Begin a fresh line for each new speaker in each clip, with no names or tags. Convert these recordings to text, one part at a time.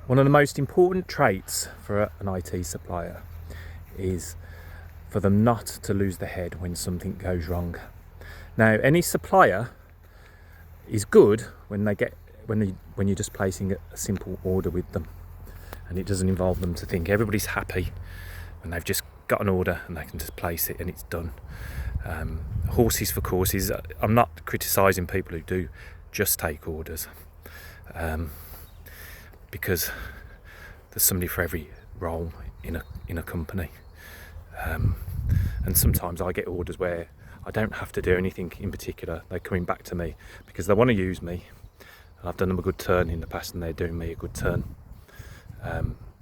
One of the most important traits for an IT supplier is for them not to lose their head when something goes wrong. Now, any supplier is good when you're just placing a simple order with them, and it doesn't involve them to think. Everybody's happy when they've just got an order and they can just place it and it's done. Horses for courses. I'm not criticising people who do just take orders, because there's somebody for every role in a company, and sometimes I get orders where I don't have to do anything in particular. They're coming back to me because they want to use me, and I've done them a good turn in the past and they're doing me a good turn.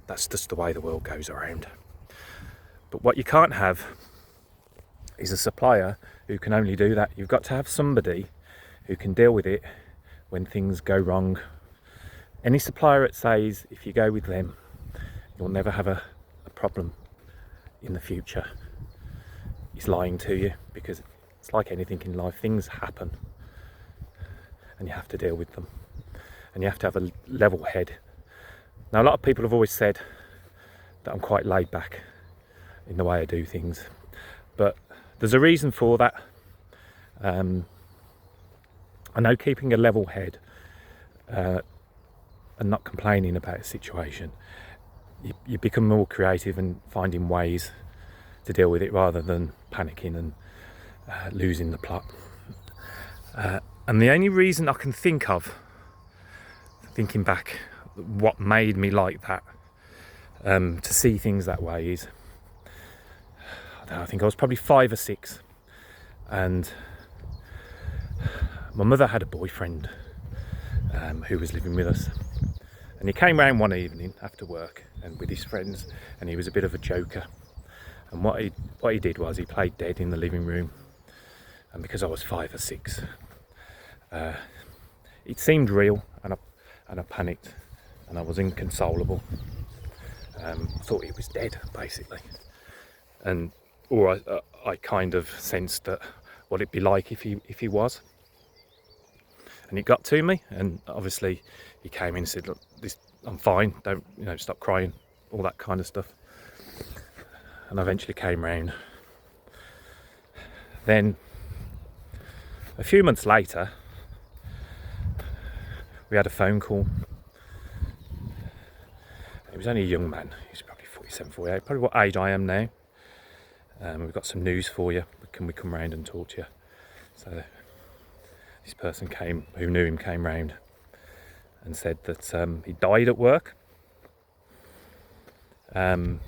That's just the way the world goes around. But what you can't have is a supplier who can only do that. You've got to have somebody who can deal with it when things go wrong. Any supplier that says if you go with them you'll never have a problem in the future is lying to you, because it's like anything in life. Things happen and you have to deal with them, and you have to have a level head. Now, a lot of people have always said that I'm quite laid back in the way I do things, but there's a reason for that. I know keeping a level head and not complaining about a situation, you become more creative and finding ways to deal with it rather than panicking and losing the plot. And the only reason I can think of, thinking back, what made me like that, to see things that way is, I think I was probably 5 or 6, and my mother had a boyfriend who was living with us, and he came round one evening after work and with his friends, and he was a bit of a joker. And what he did was he played dead in the living room, and because I was 5 or 6, it seemed real, and I panicked, and I was inconsolable. I thought he was dead, basically, or I kind of sensed that what it'd be like if he was. And it got to me, and obviously he came in and said, "Look, I'm fine. Don't stop crying," all that kind of stuff. And I eventually came round. Then a few months later, we had a phone call. He was only a young man. He was probably 47, 48, probably what age I am now. We've got some news for you. Can we come round and talk to you? So this person who knew him came round and said that he died at work. I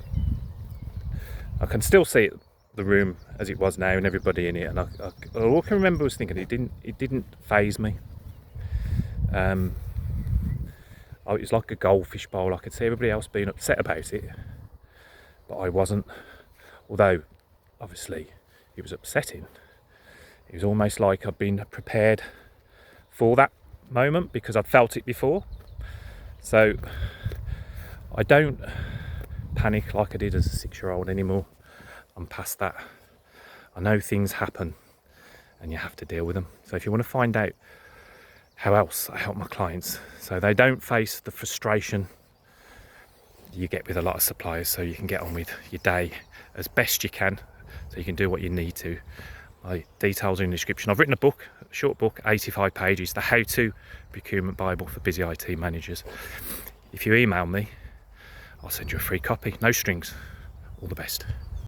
can still see the room as it was now and everybody in it, and all I can remember was thinking it didn't faze me. It was like a goldfish bowl. I could see everybody else being upset about it, but I wasn't. Although obviously it was upsetting. It was almost like I'd been prepared for that moment because I'd felt it before. So I don't panic like I did as a 6-year-old anymore. I'm past that. I know things happen and you have to deal with them. So if you want to find out how else I help my clients so they don't face the frustration you get with a lot of suppliers, so you can get on with your day as best you can, so you can do what you need to. My details are in the description. I've written a book, a short book, 85 pages, the How-To Procurement Bible for Busy IT Managers. If you email me, I'll send you a free copy, no strings. All the best.